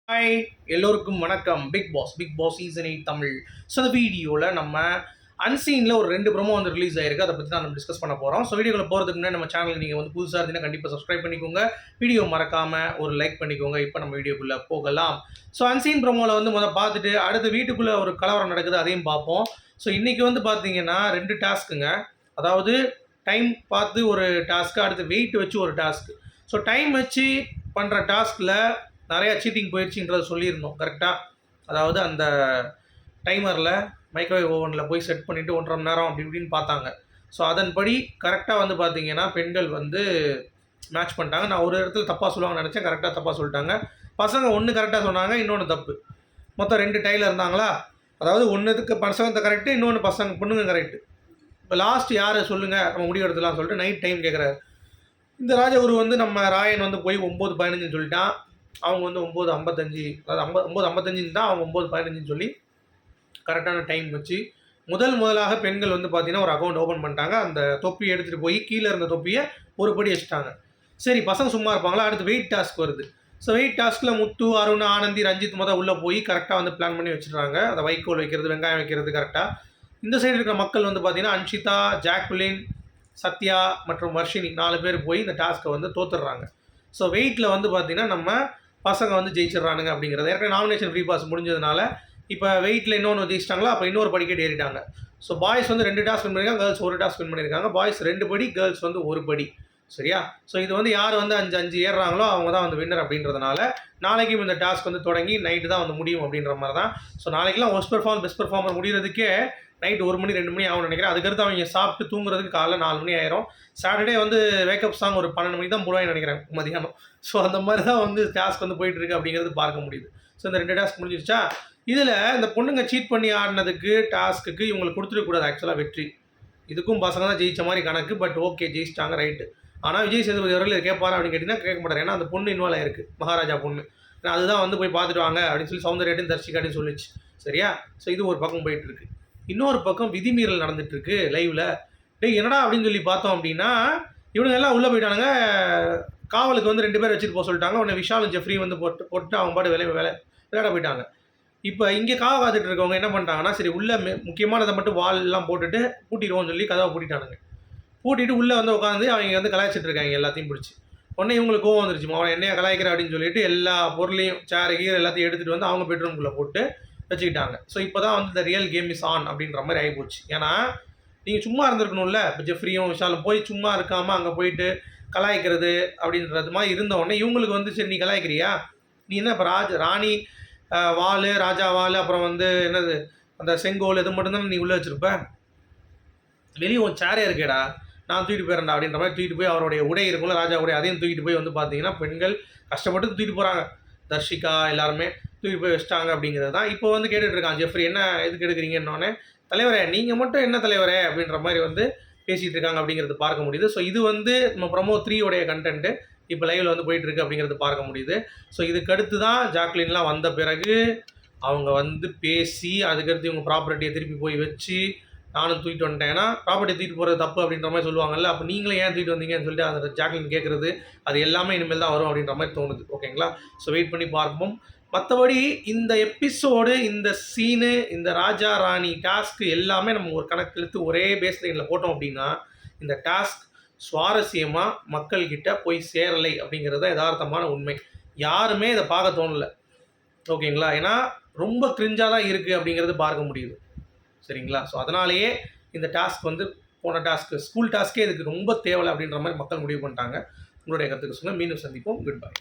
Hi எல்லோருக்கும் வணக்கம். Big boss season 8 Tamil. So அந்த வீடியோவில் நம்ம அன்சீனில் ஒரு 2 ப்ரோமோ வந்து ரிலீஸ் ஆயிருக்கு. அதை பற்றி தான் நம்ம டிஸ்கஸ் பண்ண போகிறோம். ஸோ வீடியோவில் போகிறதுக்கு முன்னாடி நம்ம சேனல் நீங்கள் வந்து புதுசாக இருந்தீங்கன்னா கண்டிப்பாக சப்ஸ்கிரைப் பண்ணிக்கோங்க. வீடியோ மறக்காமல் ஒரு லைக் பண்ணிக்கோங்க. இப்போ நம்ம வீடியோக்குள்ளே போகலாம். ஸோ அன்சீன் ப்ரோமோவில் வந்து பார்த்துட்டு அடுத்து வீட்டுக்குள்ளே ஒரு கலவரம் நடக்குது, அதையும் பார்ப்போம். ஸோ இன்றைக்கி வந்து பார்த்தீங்கன்னா 2 டாஸ்க்குங்க. அதாவது டைம் பார்த்து ஒரு டாஸ்க்கு, அடுத்து வெயிட் வச்சு ஒரு டாஸ்க்கு. ஸோ டைம் வச்சு பண்ணுற டாஸ்கில் நிறையா சீட்டிங் போயிடுச்சுன்றதை சொல்லியிருந்தோம் கரெக்டாக. அதாவது அந்த டைமரில் மைக்ரோவேவ் ஓவனில் போய் செட் பண்ணிவிட்டு 1.5 மணி நேரம் அப்படி இப்படின்னு பார்த்தாங்க. ஸோ அதன்படி கரெக்டாக வந்து பார்த்தீங்கன்னா பெண்கள் வந்து மேட்ச் பண்ணிட்டாங்க. நான் ஒரு இடத்துல தப்பாக சொல்லுவாங்கன்னு நினச்சேன், கரெக்டாக தப்பாக சொல்லிட்டாங்க. பசங்க ஒன்று கரெக்டாக சொன்னாங்க, இன்னொன்று தப்பு. மொத்தம் 2 டைலில் இருந்தாங்களா. அதாவது ஒன்றுக்கு பசங்க கரெக்டு, இன்னொன்று பொண்ணுங்க கரெக்டு. இப்போ லாஸ்ட் யார் சொல்லுங்கள் நம்ம முடிவு எடுத்துலாம் சொல்லிட்டு நைட் டைம் கேட்குறாரு. இந்த ராஜகுரு வந்து நம்ம ராயன் வந்து போய் 9:15 சொல்லிட்டான். அவங்க வந்து 9:55, அதாவது 9:55 தான், அவங்க 9:15 சொல்லி கரெக்டான டைம் வச்சு முதலாக பெண்கள் வந்து பார்த்தீங்கன்னா ஒரு அக்கௌண்ட் ஓப்பன் பண்ணிட்டாங்க. அந்த தொப்பியை எடுத்துகிட்டு போய் கீழே இருந்த தொப்பியை ஒரு படி வச்சுட்டாங்க. சரி, பசங்க சும்மா இருப்பாங்களா. அடுத்து வெயிட் டாஸ்க் வருது. ஸோ வெயிட் டாஸ்கில் முத்து, அருண், ஆனந்தி, ரஞ்சித் உள்ளே போய் கரெக்டாக வந்து பிளான் பண்ணி வச்சுருக்காங்க. அதை வைக்கோல் வைக்கிறது, வெங்காயம் வைக்கிறது கரெக்டாக. இந்த சைடு இருக்கிற மக்கள் வந்து பார்த்தீங்கன்னா அன்ஷிதா, ஜாக்குலின், சத்யா மற்றும் வர்ஷினி 4 பேர் போய் இந்த டாஸ்க்கை வந்து தோத்துடுறாங்க. ஸோ வெயிட்டில் வந்து பார்த்தீங்கன்னா நம்ம பசங்க வந்து ஜெயிச்சிடறானுங்க அப்படிங்கிறது. ஏற்கனவே நாமினேஷன் ஃப்ரீ பாஸ் முடிஞ்சதுனால இப்போ வெயிட்டில் இன்னொன்று ஜெயிச்சிட்டாங்களா, அப்போ இன்னொரு படிக்கட்டு ஏறிட்டாங்க. ஸோ பாய்ஸ் வந்து 2 டாஸ்க் வின் பண்ணியிருக்காங்க, கேர்ள்ஸ் 1 டாஸ்க் வின் பண்ணியிருக்காங்க. பாய்ஸ் 2 படி, கேர்ள்ஸ் வந்து 1 படி. சரியா? ஸோ இது வந்து யார் வந்து 5 ஏறுறாங்களோ அவங்க தான் வந்து வின்னர் அப்படின்றதுனால நாளைக்கும் இந்த டாஸ்க் வந்து தொடங்கி நைட்டு தான் வந்து முடியும் அப்படின்ற மாதிரி தான். ஸோ நாளைக்கெல்லாம் பெஸ்ட் பெர்ஃபார்மர் முடிகிறதுக்கே நைட் 1 மணி 2 மணி ஆகும்னு நினைக்கிறேன். அதுக்கடுத்து அவங்க சாப்பிட்டு தூங்குறதுக்கு காலைல 4 மணி ஆயிரும். சாட்டர்டே வந்து வேக்கப் சாங் ஒரு 12 மணிக்கு தான் போடுவாங்கன்னு நினைக்கிறேன், மதியானம். ஸோ அந்த மாதிரி தான் வந்து டாஸ்க் வந்து போயிட்டுருக்கு அப்படிங்கிறது பார்க்க முடியுது. ஸோ இந்த 2 டாஸ்க் முடிஞ்சிருச்சா. இதில் இந்த பொண்ணுங்க சீட் பண்ணி ஆடினதுக்கு டாஸ்க்குக்கு இவங்களுக்கு கொடுத்துடக்கூடாது ஆக்சுவலாக வெற்றி. இதுக்கும் பசங்க தான் ஜெயிச்ச மாதிரி கணக்கு. பட் ஓகே, ஜெயிச்சிட்டாங்க, ரைட்டு. ஆனால் விஜய் சேதுபதி அவர்கள் இதை கேட்பாரா அப்படின்னு கேட்டிங்கன்னா கேட்க மாட்டார். ஏன்னா அந்த பொண்ணு இன்வால்வ் ஆயிருக்கு, மகாராஜா பொண்ணு. அதுதான் வந்து போய் பார்த்துட்டு வாங்க அப்படின்னு சொல்லி சௌந்தர்யாட்டையும் தர்ஷிகாட்டையும் சொல்லிச்சு. சரியா? ஸோ இது ஒரு பக்கம் போயிட்டுருக்கு. இன்னொரு பக்கம் விதிமீறல் நடந்துட்டுருக்கு லைவில். என்னடா அப்படின்னு சொல்லி பார்த்தோம் அப்படின்னா இவனுங்க எல்லாம் உள்ளே போயிட்டானுங்க. காவலுக்கு வந்து 2 பேர் வச்சுட்டு போக சொல்லிட்டாங்க. உடனே விஷாலும் ஜெஃப்ரி வந்து போட்டு அவங்க பாட்டு விளையாட போயிட்டாங்க. இப்போ இங்கே காவ காத்துட்டு இருக்கவங்க என்ன பண்ணிட்டாங்கன்னா, சரி உள்ளே முக்கியமானதை மட்டும் வால்லாம் போட்டுட்டு பூட்டிடுவோம்னு சொல்லி கதவை பூட்டிட்டானுங்க. பூட்டிட்டு உள்ளே வந்து உட்காந்து அவங்க வந்து கலாய்ச்சிட்டு இருக்காங்க எல்லாத்தையும் பிடிச்சி. உடனே இவங்களுக்கு கோவம் வந்துருச்சு, அவன் என்னையா கலாய்க்கிற அப்படின்னு சொல்லிட்டு எல்லா பொருளையும் சேர் கீரை எல்லாத்தையும் எடுத்துகிட்டு வந்து அவங்க பெட்ரூம்குள்ளே போட்டு வச்சுக்கிட்டாங்க. ஸோ இப்போ தான் வந்து இந்த ரியல் கேம் இஸ் ஆன் அப்படின்ற மாதிரி ஆகிப்போச்சு. ஏன்னா நீங்கள் சும்மா இருந்திருக்கணும்ல. இப்போ ஜெஃப்ரியும் விஷாலும் போய் சும்மா இருக்காமல் அங்கே போயிட்டு கலாய்க்கிறது அப்படின்றது மாதிரி இருந்தவொடனே இவங்களுக்கு வந்து சரி நீ கலாய்க்கிறியா, நீ என்ன இப்போ ராணி வால், ராஜா வால், அப்புறம் வந்து என்னது அந்த செங்கோல், இது மட்டும்தான் நீ உள்ளே வச்சுருப்ப. வெளியே உன் சேரே இருக்கேடா, நான் தூக்கிட்டு போயிடறேன்டா அப்படின்ற மாதிரி தூக்கிட்டு போய் அவருடைய உடை இருக்கும்ல, ராஜா உடை, அதையும் தூக்கிட்டு போய் வந்து பார்த்தீங்கன்னா பெண்கள் கஷ்டப்பட்டு தூக்கிட்டு போகிறாங்க. தர்ஷிகா எல்லாருமே தூக்கி போய் வச்சிட்டாங்க அப்படிங்கிறது தான் இப்போ வந்து கேட்டுட்ருக்கான் ஜெஃப்ரி. என்ன எதுக்கு எடுக்கிறீங்கன்னொன்னே, தலைவரே நீங்கள் மட்டும் என்ன தலைவரே அப்படின்ற மாதிரி வந்து பேசிகிட்டு இருக்காங்க அப்படிங்கிறது பார்க்க முடியுது. ஸோ இது வந்து நம்ம ப்ரோமோ 3 உடைய கண்டென்ட்டு இப்போ லைவில் வந்து போயிட்டுருக்கு அப்படிங்கிறது பார்க்க முடியுது. ஸோ இதுக்கு அடுத்து தான் ஜாக்லின்லாம் வந்த பிறகு அவங்க வந்து பேசி அதுக்கடுத்து இவங்க ப்ராப்பர்ட்டியை திருப்பி போய் வச்சு நானும் தூக்கிட்டு வந்துட்டேன். ஏன்னா ப்ராப்பர்ட்டி தூக்கிட்டு போகிறது தப்பு அப்படின்ற மாதிரி சொல்லுவாங்கல்ல. அப்போ நீங்களே ஏன் தூக்கிட்டு வந்தீங்கன்னு சொல்லிட்டு அந்த ஜாக்லின் கேட்குறது, அது எல்லாமே இனிமேல் தான் வரும் அப்படின்ற மாதிரி தோணுது. ஓகேங்களா? ஸோ வெயிட் பண்ணி பார்ப்போம். மற்றபடி இந்த எபிசோடு, இந்த சீனு, இந்த ராஜா ராணி டாஸ்க்கு எல்லாமே நம்ம ஒரு கணக்கு இழுத்து ஒரே பேஸ் லைனில் போட்டோம் அப்படின்னா இந்த டாஸ்க் சுவாரஸ்யமாக மக்கள்கிட்ட போய் சேரலை அப்படிங்கிறது யதார்த்தமான உண்மை. யாருமே இதை பார்க்க தோணலை. ஓகேங்களா? ஏன்னா ரொம்ப கிரிஞ்சாக தான் இருக்குது அப்படிங்கிறது பார்க்க முடியுது. சரிங்களா? ஸோ அதனாலேயே இந்த டாஸ்க் வந்து போன டாஸ்க்கு ஸ்கூல் டாஸ்க்கே இதுக்கு ரொம்ப தேவை அப்படின்ற மாதிரி மக்கள் முடிவு பண்ணிட்டாங்க. உங்களுடைய கருத்துக்கு சொல்லுங்கள். மீண்டும் சந்திப்போம். Good bye.